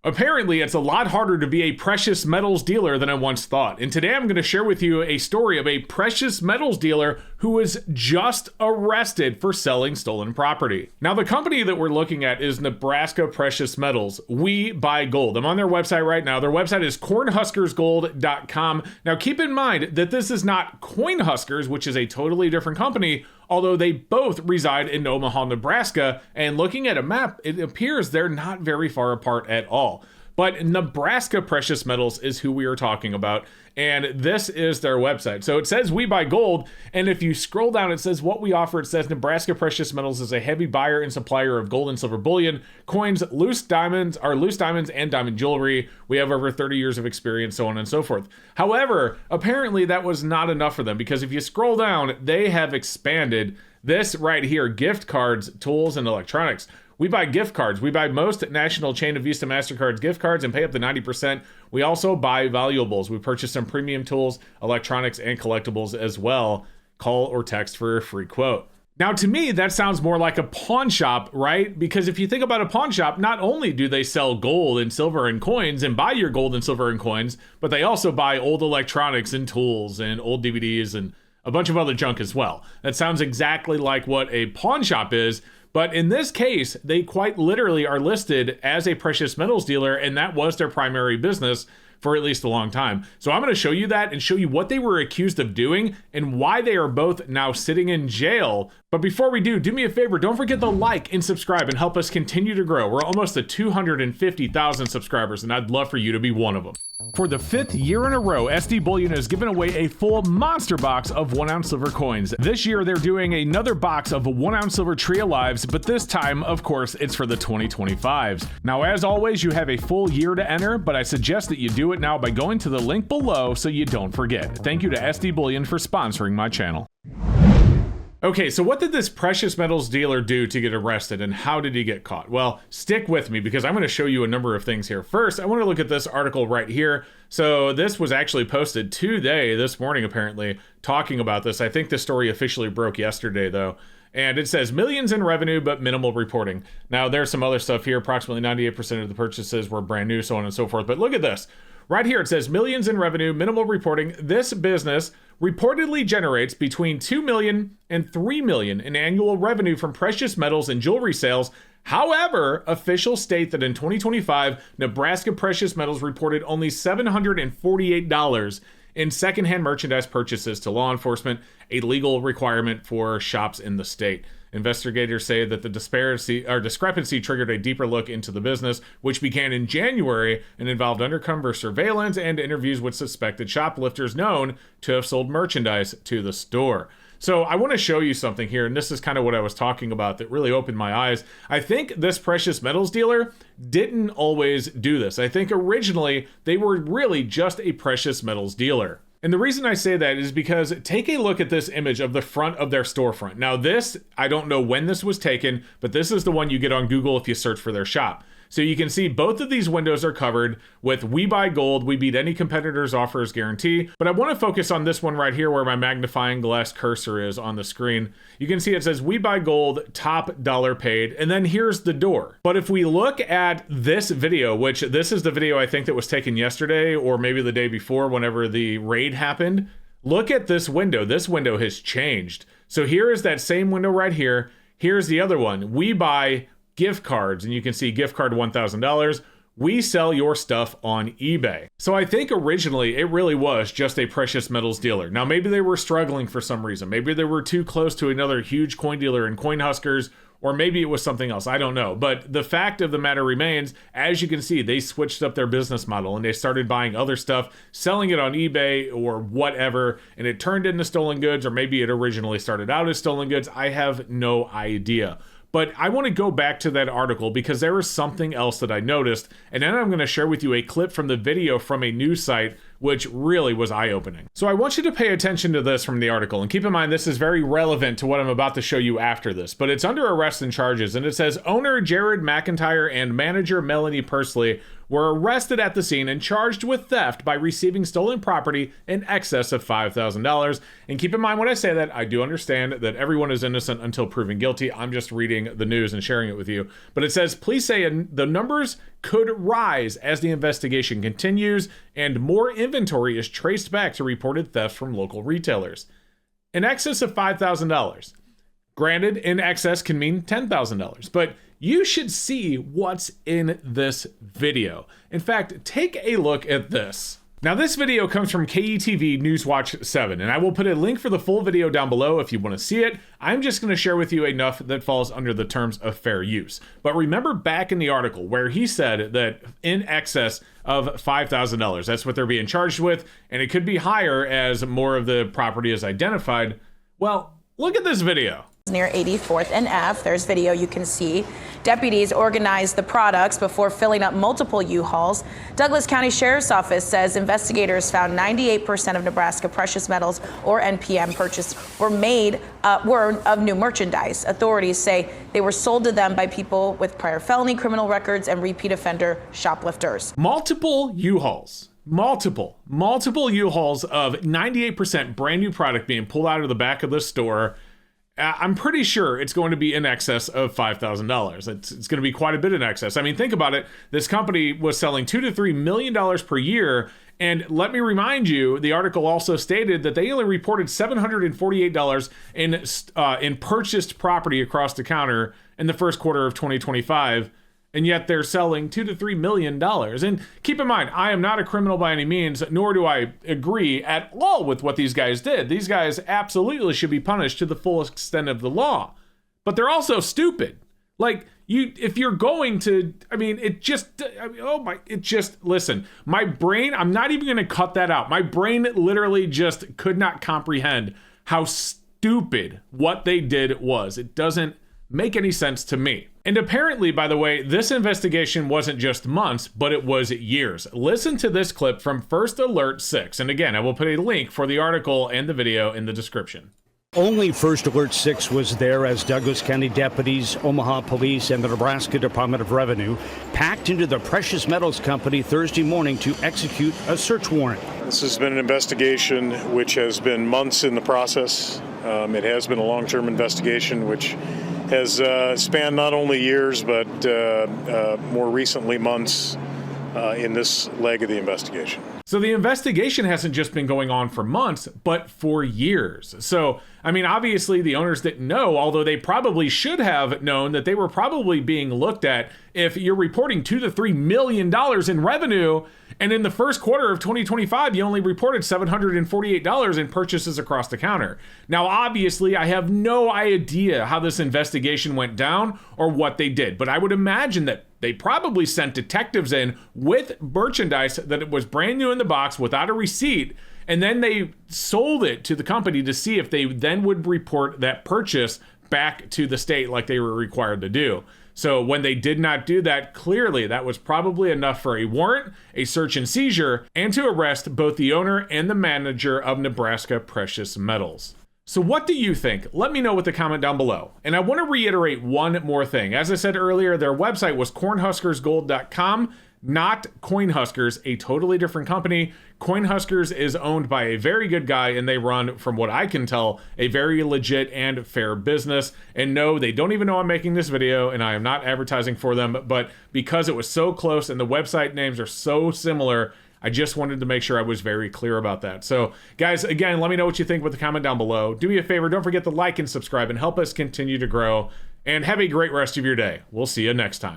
Apparently, it's a lot harder to be a precious metals dealer than I once thought. And today I'm going to share with you a story of a precious metals dealer who was just arrested for selling stolen property. Now, the company that we're looking at is Nebraska Precious Metals. We buy gold. I'm on their website right now. Their website is cornhuskersgold.com. Now, keep in mind that this is not Cornhuskers, which is a totally different company, although they both reside in Omaha, Nebraska, and looking at a map, it appears they're not very far apart at all. But Nebraska Precious Metals is who we are talking about, and this is their website. So it says we buy gold, and if you scroll down, it says what we offer. It says Nebraska Precious Metals is a heavy buyer and supplier of gold and silver bullion, coins, loose diamonds, and diamond jewelry. We have over 30 years of experience, so on and so forth. However, apparently that was not enough for them, because if you scroll down, they have expanded this right here: gift cards, tools, and electronics. We buy gift cards. We buy most national chain of Visa MasterCard's gift cards and pay up to 90%. We also buy valuables. We purchase some premium tools, electronics, and collectibles as well. Call or text for a free quote. Now, to me, that sounds more like a pawn shop, right? Because if you think about a pawn shop, not only do they sell gold and silver and coins and buy your gold and silver and coins, but they also buy old electronics and tools and old DVDs and a bunch of other junk as well. That sounds exactly like what a pawn shop is. But in this case, they quite literally are listed as a precious metals dealer, and that was their primary business for at least a long time. So I'm going to show you that and show you what they were accused of doing and why they are both now sitting in jail. But before we do me a favor, don't forget to like and subscribe and help us continue to grow. We're almost at 250,000 subscribers, and I'd love for you to be one of them. For the 5th year in a row, SD Bullion has given away a full monster box of 1-ounce silver coins. This year, they're doing another box of 1-ounce silver Tree of Lives, but this time, of course, it's for the 2025s. Now, as always, you have a full year to enter, but I suggest that you do it now by going to the link below so you don't forget. Thank you to SD Bullion for sponsoring my channel. Okay, so what did this precious metals dealer do to get arrested, and how did he get caught? Well, stick with me because I'm going to show you a number of things here. First, I want to look at this article right here. So this was actually posted today, this morning apparently, talking about this. I think the story officially broke yesterday though. And it says millions in revenue, but minimal reporting. Now there's some other stuff here. Approximately 98% of the purchases were brand new, so on and so forth. But look at this. Right here, it says millions in revenue, minimal reporting. This business reportedly generates between $2 million and $3 million in annual revenue from precious metals and jewelry sales. However, officials state that in 2025, Nebraska Precious Metals reported only $748 in secondhand merchandise purchases to law enforcement, a legal requirement for shops in the state. Investigators say that the discrepancy triggered a deeper look into the business, which began in January and involved undercover surveillance and interviews with suspected shoplifters known to have sold merchandise to the store. So I want to show you something here, and this is kind of what I was talking about that really opened my eyes. I think this precious metals dealer didn't always do this. I think originally they were really just a precious metals dealer. And the reason I say that is because take a look at this image of the front of their storefront. Now this, I don't know when this was taken, but this is the one you get on Google if you search for their shop. So you can see both of these windows are covered with "We buy gold, we beat any competitor's offers guarantee." But I want to focus on this one right here where my magnifying glass cursor is on the screen. You can see it says "We buy gold, top dollar paid," and then here's the door. But if we look at this video, which this is the video I think that was taken yesterday or maybe the day before whenever the raid happened, look at this window. This window has changed. So here is that same window right here. Here's the other one. "We buy gift cards," and you can see gift card $1,000. "We sell your stuff on eBay." So I think originally it really was just a precious metals dealer. Now maybe they were struggling for some reason. Maybe they were too close to another huge coin dealer in Cornhuskers, or maybe it was something else. I don't know. But the fact of the matter remains, as you can see, they switched up their business model and they started buying other stuff, selling it on eBay or whatever, and it turned into stolen goods, or maybe it originally started out as stolen goods. I have no idea. But I want to go back to that article because there was something else that I noticed, and then I'm going to share with you a clip from the video from a news site which really was eye-opening. So I want you to pay attention to this from the article, and keep in mind this is very relevant to what I'm about to show you after this, but it's under arrest and charges, and it says owner Jared McIntyre and manager Melanie Pursley were arrested at the scene and charged with theft by receiving stolen property in excess of $5,000. And keep in mind when I say that, I do understand that everyone is innocent until proven guilty. I'm just reading the news and sharing it with you. But it says, police say the numbers could rise as the investigation continues and more inventory is traced back to reported thefts from local retailers. In excess of $5,000. Granted, in excess can mean $10,000, but you should see what's in this video. In fact, take a look at this. Now, this video comes from KETV Newswatch 7, and I will put a link for the full video down below if you want to see it. I'm just going to share with you enough that falls under the terms of fair use. But remember back in the article where he said that in excess of $5,000, that's what they're being charged with, and it could be higher as more of the property is identified. Well, look at this video. Near 84th and F, there's video you can see. Deputies organized the products before filling up multiple U-Hauls. Douglas County Sheriff's Office says investigators found 98% of Nebraska precious metals, or NPM, purchased were of new merchandise. Authorities say they were sold to them by people with prior felony criminal records and repeat offender shoplifters. Multiple U-Hauls. Multiple U-Hauls of 98% brand new product being pulled out of the back of the store. I'm pretty sure it's going to be in excess of $5,000. It's going to be quite a bit in excess. I mean, think about it. This company was selling $2 to $3 million per year. And let me remind you, the article also stated that they only reported $748 in purchased property across the counter in the first quarter of 2025. And yet they're selling $2 to $3 million. And keep in mind, I am not a criminal by any means, nor do I agree at all with what these guys did. These guys absolutely should be punished to the full extent of the law. But they're also stupid. Like, if you're going to, listen, my brain, I'm not even going to cut that out. My brain literally just could not comprehend how stupid what they did was. It doesn't make any sense to me. And apparently, by the way, this investigation wasn't just months, but it was years. Listen to this clip from First Alert 6. And again, I will put a link for the article and the video in the description. Only First Alert 6 was there as Douglas County deputies, Omaha Police, and the Nebraska Department of Revenue packed into the precious metals company Thursday morning to execute a search warrant. This has been an investigation which has been months in the process. It has been a long-term investigation which has spanned not only years, but more recently months in this leg of the investigation. So the investigation hasn't just been going on for months, but for years. So, I mean, obviously the owners didn't know, although they probably should have known that they were probably being looked at. If you're reporting $2 to $3 million in revenue, and in the first quarter of 2025, you only reported $748 in purchases across the counter. Now, obviously, I have no idea how this investigation went down or what they did, but I would imagine that they probably sent detectives in with merchandise that it was brand new in the box without a receipt, and then they sold it to the company to see if they then would report that purchase back to the state like they were required to do. So when they did not do that, clearly that was probably enough for a warrant, a search and seizure, and to arrest both the owner and the manager of Nebraska Precious Metals. So what do you think? Let me know with a comment down below. And I want to reiterate one more thing. As I said earlier, their website was cornhuskersgold.com, not Coinhuskers, a totally different company. Coinhuskers is owned by a very good guy, and they run, from what I can tell, a very legit and fair business. And no, they don't even know I'm making this video, and I am not advertising for them, but because it was so close and the website names are so similar, I just wanted to make sure I was very clear about that. So guys, again, let me know what you think with a comment down below. Do me a favor, don't forget to like and subscribe and help us continue to grow. And have a great rest of your day. We'll see you next time.